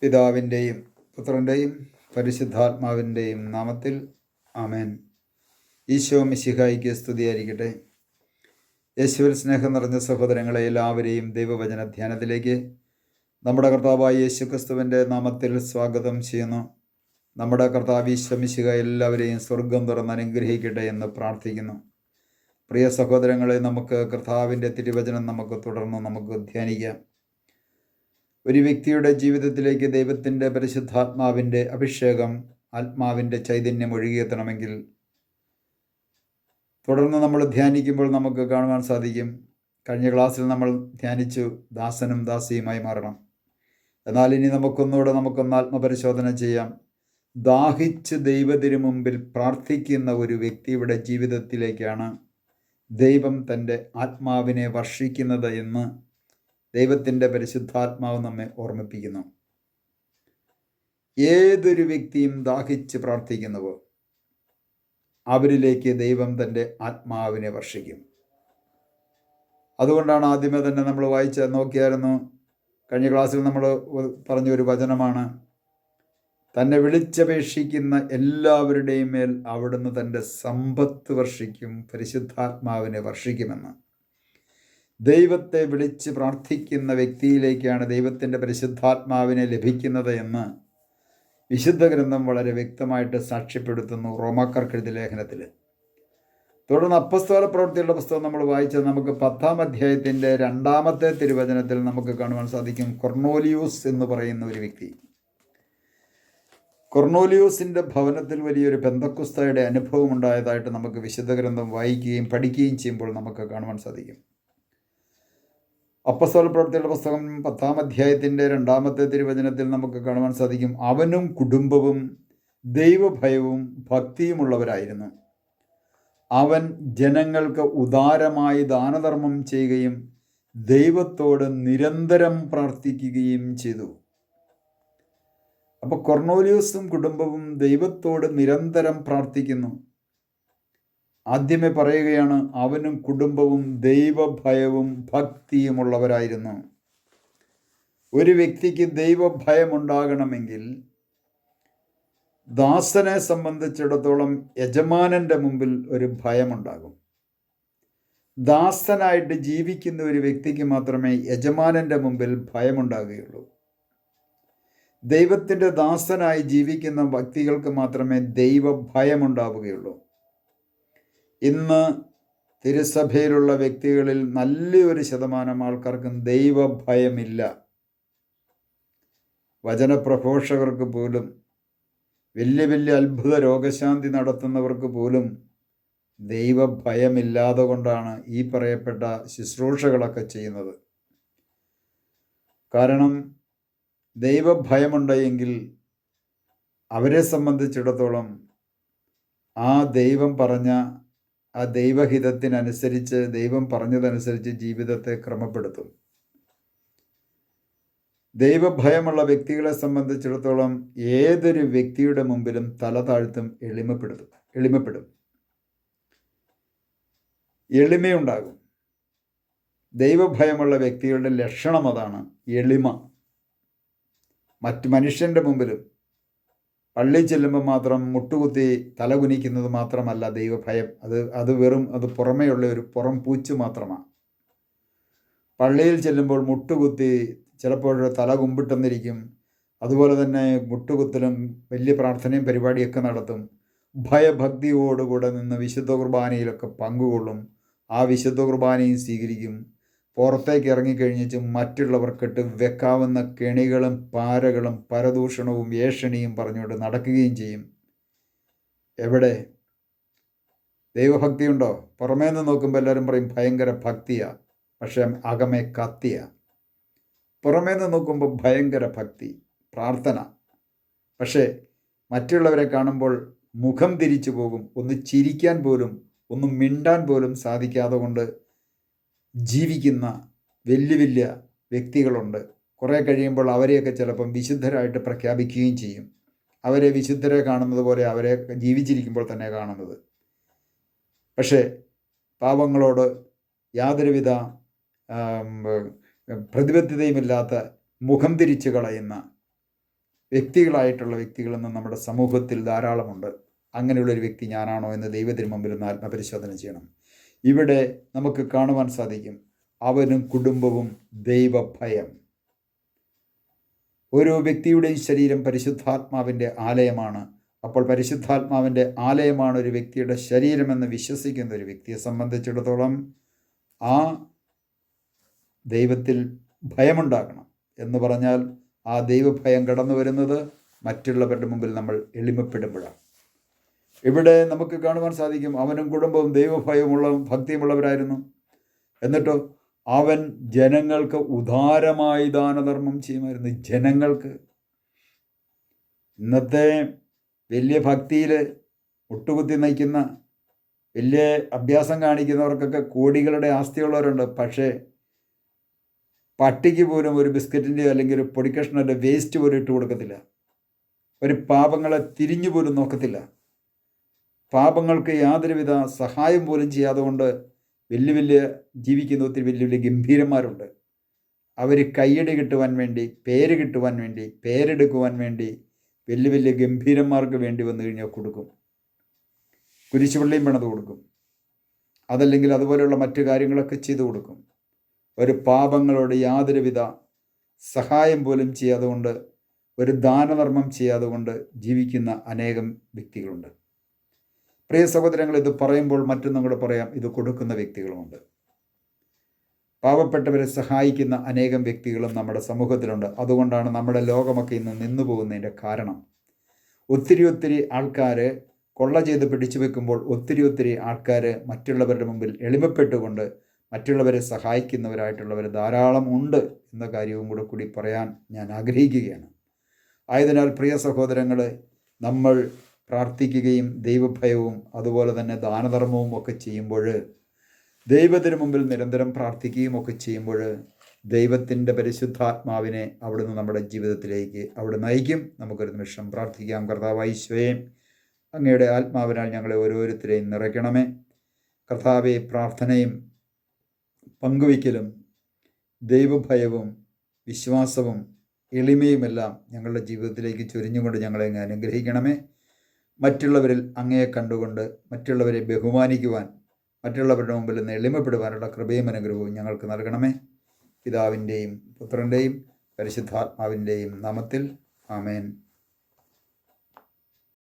പിതാവിൻ്റെയും പുത്രൻ്റെയും പരിശുദ്ധാത്മാവിൻ്റെയും നാമത്തിൽ ആമേൻ. ഈശോ മിശിഹായിക്ക് സ്തുതിയായിരിക്കട്ടെ. യേശുവിൽ സ്നേഹം നിറഞ്ഞ സഹോദരങ്ങളെ എല്ലാവരെയും ദൈവവചന ധ്യാനത്തിലേക്ക് നമ്മുടെ കർത്താവായ യേശുക്രിസ്തുവിൻ്റെ നാമത്തിൽ സ്വാഗതം ചെയ്യുന്നു. നമ്മുടെ കർത്താവ് ഈശോ മിശിഹ എല്ലാവരെയും സ്വർഗം തുറന്ന് അനുഗ്രഹിക്കട്ടെ എന്ന് പ്രാർത്ഥിക്കുന്നു. പ്രിയ സഹോദരങ്ങളെ, നമുക്ക് കർത്താവിൻ്റെ തിരുവചനം നമുക്ക് ധ്യാനിക്കാം. ഒരു വ്യക്തിയുടെ ജീവിതത്തിലേക്ക് ദൈവത്തിൻ്റെ പരിശുദ്ധാത്മാവിൻ്റെ അഭിഷേകം, ആത്മാവിൻ്റെ ചൈതന്യം ഒഴുകിയെത്തണമെങ്കിൽ തുടർന്ന് നമ്മൾ ധ്യാനിക്കുമ്പോൾ നമുക്ക് കാണുവാൻ സാധിക്കും. കഴിഞ്ഞ ക്ലാസ്സിൽ നമ്മൾ ധ്യാനിച്ചു ദാസനും ദാസിയുമായി മാറണം. എന്നാൽ ഇനി നമുക്കൊന്ന് ആത്മപരിശോധന ചെയ്യാം. ദാഹിച്ച് ദൈവത്തിനു മുമ്പിൽ പ്രാർത്ഥിക്കുന്ന ഒരു വ്യക്തിയുടെ ജീവിതത്തിലേക്കാണ് ദൈവം തൻ്റെ ആത്മാവിനെ വർഷിക്കുന്നത് എന്ന് ദൈവത്തിൻ്റെ പരിശുദ്ധാത്മാവ് നമ്മെ ഓർമ്മിപ്പിക്കുന്നു. ഏതൊരു വ്യക്തിയും ദാഹിച്ച് പ്രാർത്ഥിക്കുന്നുവോ അവരിലേക്ക് ദൈവം തൻ്റെ ആത്മാവിനെ വർഷിക്കും. അതുകൊണ്ടാണ് ആദ്യമേ തന്നെ നമ്മൾ നോക്കിയായിരുന്നു. കഴിഞ്ഞ ക്ലാസ്സിൽ നമ്മൾ പറഞ്ഞ ഒരു വചനമാണ്, തന്നെ വിളിച്ചപേക്ഷിക്കുന്ന എല്ലാവരുടെയും മേൽ അവിടുന്ന് തൻ്റെ സമ്പത്ത് വർഷിക്കും, പരിശുദ്ധാത്മാവിനെ വർഷിക്കുമെന്ന്. ദൈവത്തെ വിളിച്ച് പ്രാർത്ഥിക്കുന്ന വ്യക്തിയിലേക്കാണ് ദൈവത്തിൻ്റെ പരിശുദ്ധാത്മാവിനെ ലഭിക്കുന്നത് എന്ന് വിശുദ്ധ ഗ്രന്ഥം വളരെ വ്യക്തമായിട്ട് സാക്ഷ്യപ്പെടുത്തുന്നു റോമാക്കാർക്ക് എഴുതിയ ലേഖനത്തിൽ. തുടർന്ന് അപ്പസ്തോല പ്രവൃത്തികളുടെ പുസ്തകം നമ്മൾ വായിച്ചത് നമുക്ക് 10-ാം അധ്യായത്തിൻ്റെ 2-ാമത്തെ തിരുവചനത്തിൽ നമുക്ക് കാണുവാൻ സാധിക്കും. കൊർണോലിയൂസ് എന്ന് പറയുന്ന ഒരു വ്യക്തി, കൊർണോലിയൂസിൻ്റെ ഭവനത്തിൽ വലിയൊരു പെന്തക്കുസ്തയുടെ അനുഭവം ഉണ്ടായതായിട്ട് നമുക്ക് വിശുദ്ധ ഗ്രന്ഥം വായിക്കുകയും പഠിക്കുകയും ചെയ്യുമ്പോൾ നമുക്ക് കാണുവാൻ സാധിക്കും. അപ്പസ്തോല പ്രവൃത്തികളുടെ പുസ്തകം 10-ാം അധ്യായത്തിൻ്റെ 2-ാമത്തെ തിരുവചനത്തിൽ നമുക്ക് കാണുവാൻ സാധിക്കും, അവനും കുടുംബവും ദൈവഭയവും ഭക്തിയുമുള്ളവരായിരുന്നു. അവൻ ജനങ്ങൾക്ക് ഉദാരമായി ദാനധർമ്മം ചെയ്യുകയും ദൈവത്തോട് നിരന്തരം പ്രാർത്ഥിക്കുകയും ചെയ്തു. അപ്പോൾ കൊർണോലിയൂസും കുടുംബവും ദൈവത്തോട് നിരന്തരം പ്രാർത്ഥിക്കുന്നു. ആദ്യമേ പറയുകയാണ്, അവനും കുടുംബവും ദൈവഭയവും ഭക്തിയുമുള്ളവരായിരുന്നു. ഒരു വ്യക്തിക്ക് ദൈവഭയമുണ്ടാകണമെങ്കിൽ ദാസനെ സംബന്ധിച്ചിടത്തോളം യജമാനൻ്റെ മുമ്പിൽ ഒരു ഭയമുണ്ടാകും. ദാസനായിട്ട് ജീവിക്കുന്ന ഒരു വ്യക്തിക്ക് മാത്രമേ യജമാനൻ്റെ മുമ്പിൽ ഭയമുണ്ടാകുകയുള്ളൂ. ദൈവത്തിൻ്റെ ദാസനായി ജീവിക്കുന്ന വ്യക്തികൾക്ക് മാത്രമേ ദൈവഭയമുണ്ടാവുകയുള്ളൂ. ഇന്ന് തിരുസഭയിലുള്ള വ്യക്തികളിൽ നല്ലൊരു ശതമാനം ആൾക്കാർക്കും ദൈവഭയമില്ല. വചനപ്രഘോഷകർക്ക് പോലും, വലിയ അത്ഭുത രോഗശാന്തി നടത്തുന്നവർക്ക് പോലും ദൈവഭയമില്ലാതെ കൊണ്ടാണ് ഈ പറയപ്പെട്ട ശുശ്രൂഷകളൊക്കെ ചെയ്യുന്നത്. കാരണം ദൈവഭയമുണ്ടെങ്കിൽ അവരെ സംബന്ധിച്ചിടത്തോളം ആ ദൈവം പറഞ്ഞ ആ ദൈവഹിതത്തിനനുസരിച്ച്, ദൈവം പറഞ്ഞതനുസരിച്ച് ജീവിതത്തെ ക്രമപ്പെടുത്തും. ദൈവഭയമുള്ള വ്യക്തികളെ സംബന്ധിച്ചിടത്തോളം ഏതൊരു വ്യക്തിയുടെ മുമ്പിലും തല താഴ്ത്തും, എളിമപ്പെടും, എളിമയുണ്ടാകും. ദൈവഭയമുള്ള വ്യക്തികളുടെ ലക്ഷണം അതാണ്, എളിമ. മറ്റ് മനുഷ്യൻ്റെ മുമ്പിലും പള്ളി ചെല്ലുമ്പോൾ മാത്രം മുട്ടുകുത്തി തലകുനിക്കുന്നത് മാത്രമല്ല ദൈവഭയം. അത് പുറമേയുള്ള ഒരു പുറം പൂച്ച് മാത്രമാണ്. പള്ളിയിൽ ചെല്ലുമ്പോൾ മുട്ടുകുത്തി ചിലപ്പോൾ തല കുമ്പിട്ടെന്നിരിക്കും. അതുപോലെ തന്നെ മുട്ടുകുത്തലും വലിയ പ്രാർത്ഥനയും പരിപാടിയൊക്കെ നടത്തും. ഭയഭക്തിയോടുകൂടെ നിന്ന് വിശുദ്ധ കുർബാനയിലൊക്കെ പങ്കുകൊള്ളും. ആ വിശുദ്ധ കുർബാനയും സ്വീകരിക്കും. പുറത്തേക്ക് ഇറങ്ങിക്കഴിഞ്ഞിട്ട് മറ്റുള്ളവർക്കിട്ട് വെക്കാവുന്ന കെണികളും പാരകളും പരദൂഷണവും ഏഷണിയും പറഞ്ഞുകൊണ്ട് നടക്കുകയും ചെയ്യും. എവിടെ ദൈവഭക്തിയുണ്ടോ? പുറമേ നിന്ന് നോക്കുമ്പോൾ എല്ലാവരും പറയും ഭയങ്കര ഭക്തിയാ, പക്ഷേ അകമേ കത്തിയാ. പുറമേ നിന്ന് നോക്കുമ്പോൾ ഭയങ്കര ഭക്തി, പ്രാർത്ഥന, പക്ഷേ മറ്റുള്ളവരെ കാണുമ്പോൾ മുഖം തിരിച്ചു പോകും. ഒന്ന് ചിരിക്കാൻ പോലും, ഒന്ന് മിണ്ടാൻ പോലും സാധിക്കാതെ കൊണ്ട് ജീവിക്കുന്ന വലിയ വ്യക്തികളുണ്ട്. കുറേ കഴിയുമ്പോൾ അവരെയൊക്കെ ചിലപ്പം വിശുദ്ധരായിട്ട് പ്രഖ്യാപിക്കുകയും ചെയ്യും. അവരെ വിശുദ്ധരെ കാണുന്നത് പോലെ അവരെ ജീവിച്ചിരിക്കുമ്പോൾ തന്നെ കാണുന്നത്. പക്ഷേ പാവങ്ങളോട് യാതൊരുവിധ പ്രതിബദ്ധതയുമില്ലാത്ത, മുഖം തിരിച്ചു കളയുന്ന, വ്യക്തികളായിട്ടുള്ള വ്യക്തികളെന്ന് നമ്മുടെ സമൂഹത്തിൽ ധാരാളമുണ്ട്. അങ്ങനെയുള്ളൊരു വ്യക്തി ഞാനാണോ എന്ന് ദൈവത്തിന് മുമ്പിൽ ഒന്ന് ആത്മപരിശോധന ചെയ്യണം. ഇവിടെ നമുക്ക് കാണുവാൻ സാധിക്കും, അവനും കുടുംബവും ദൈവഭയം. ഓരോ വ്യക്തിയുടെയും ശരീരം പരിശുദ്ധാത്മാവിൻ്റെ ആലയമാണ്. അപ്പോൾ പരിശുദ്ധാത്മാവിൻ്റെ ആലയമാണ് ഒരു വ്യക്തിയുടെ ശരീരമെന്ന് വിശ്വസിക്കുന്ന ഒരു വ്യക്തിയെ സംബന്ധിച്ചിടത്തോളം ആ ദൈവത്തിൽ ഭയമുണ്ടാകണം. എന്ന് പറഞ്ഞാൽ ആ ദൈവഭയം കടന്നു വരുന്നത് മറ്റുള്ളവരുടെ മുമ്പിൽ നമ്മൾ എളിമപ്പെടുമ്പോഴാണ്. ഇവിടെ നമുക്ക് കാണുവാൻ സാധിക്കും, അവനും കുടുംബവും ദൈവഭയമുള്ള ഭക്തിയുമുള്ളവരായിരുന്നു. എന്നിട്ടോ അവൻ ജനങ്ങൾക്ക് ഉദാരമായി ദാനധർമ്മം ചെയ്യുമായിരുന്നു. ജനങ്ങൾക്ക് ഇന്നത്തെ വലിയ ഭക്തിയിൽ മുട്ടുകുത്തി നയിക്കുന്ന, വലിയ അഭ്യാസം കാണിക്കുന്നവർക്കൊക്കെ കോടികളുടെ ആസ്തിയുള്ളവരുണ്ട്. പക്ഷേ പട്ടിക്ക് പോലും ഒരു ബിസ്ക്കറ്റിൻ്റെയോ അല്ലെങ്കിൽ ഒരു പൊടിക്കഷ്ണൻ്റെ വേസ്റ്റ് പോലും ഇട്ട് കൊടുക്കത്തില്ല. ഒരു പാപങ്ങളെ തിരിഞ്ഞു പോലും നോക്കത്തില്ല. പാപങ്ങൾക്ക് യാതൊരുവിധ സഹായം പോലും ചെയ്യാതെ കൊണ്ട് വലിയ ജീവിക്കുന്ന ഒത്തിരി വലിയ ഗംഭീരന്മാരുണ്ട്. അവർ കയ്യടി കിട്ടുവാൻ വേണ്ടി, പേര് കിട്ടുവാൻ വേണ്ടി, പേരെടുക്കുവാൻ വേണ്ടി വലിയ ഗംഭീരന്മാർക്ക് വേണ്ടി വന്നു കഴിഞ്ഞാൽ കൊടുക്കും. കുരിശുപള്ളിയും പണിത് കൊടുക്കും. അതല്ലെങ്കിൽ അതുപോലെയുള്ള മറ്റു കാര്യങ്ങളൊക്കെ ചെയ്തു കൊടുക്കും. ഒരു പാപങ്ങളോട് യാതൊരുവിധ സഹായം പോലും ചെയ്യാതെ കൊണ്ട്, ഒരു ദാനധർമ്മം ചെയ്യാതെ കൊണ്ട് ജീവിക്കുന്ന അനേകം വ്യക്തികളുണ്ട്. പ്രിയ സഹോദരങ്ങൾ, ഇത് പറയുമ്പോൾ മറ്റൊന്നും കൂടെ പറയാം, ഇത് കൊടുക്കുന്ന വ്യക്തികളുമുണ്ട്. പാവപ്പെട്ടവരെ സഹായിക്കുന്ന അനേകം വ്യക്തികളും നമ്മുടെ സമൂഹത്തിലുണ്ട്. അതുകൊണ്ടാണ് നമ്മുടെ ലോകമൊക്കെ ഇന്ന് നിന്നു പോകുന്നതിൻ്റെ കാരണം. ഒത്തിരി ആൾക്കാർ കൊള്ള ചെയ്ത് പിടിച്ചു വെക്കുമ്പോൾ ഒത്തിരി ആൾക്കാർ മറ്റുള്ളവരുടെ മുമ്പിൽ എളിമപ്പെട്ടുകൊണ്ട് മറ്റുള്ളവരെ സഹായിക്കുന്നവരായിട്ടുള്ളവർ ധാരാളം ഉണ്ട് എന്ന കാര്യവും കൂടി പറയാൻ ഞാൻ ആഗ്രഹിക്കുകയാണ്. ആയതിനാൽ പ്രിയ സഹോദരങ്ങൾ, നമ്മൾ പ്രാർത്ഥിക്കുകയും ദൈവഭയവും അതുപോലെ തന്നെ ദാനധർമ്മവും ഒക്കെ ചെയ്യുമ്പോൾ, ദൈവത്തിന് മുമ്പിൽ നിരന്തരം പ്രാർത്ഥിക്കുകയും ഒക്കെ ചെയ്യുമ്പോൾ ദൈവത്തിൻ്റെ പരിശുദ്ധാത്മാവിനെ അവിടുന്ന് നമ്മുടെ ജീവിതത്തിലേക്ക് അവിടെ നയിക്കും. നമുക്കൊരു നിമിഷം പ്രാർത്ഥിക്കാം. കർത്താവായ ഈശോയേ, അങ്ങയുടെ ആത്മാവിനാൽ ഞങ്ങളെ ഓരോരുത്തരെയും നിറയ്ക്കണമേ. കർത്താവെ, പ്രാർത്ഥനയും പങ്കുവയ്ക്കലും ദൈവഭയവും വിശ്വാസവും എളിമയുമെല്ലാം ഞങ്ങളുടെ ജീവിതത്തിലേക്ക് ചൊരിഞ്ഞുകൊണ്ട് ഞങ്ങളെ അങ്ങ് അനുഗ്രഹിക്കണമേ. മറ്റുള്ളവരിൽ അങ്ങയെ കണ്ടുകൊണ്ട് മറ്റുള്ളവരെ ബഹുമാനിക്കുവാൻ, മറ്റുള്ളവരുടെ മുമ്പിൽ നിന്ന് എളിമപ്പെടുവാനുള്ള കൃപയും അനുഗ്രഹവും ഞങ്ങൾക്ക് നൽകണമേ. പിതാവിൻ്റെയും പുത്രൻ്റെയും പരിശുദ്ധാത്മാവിൻ്റെയും നാമത്തിൽ ആമേൻ.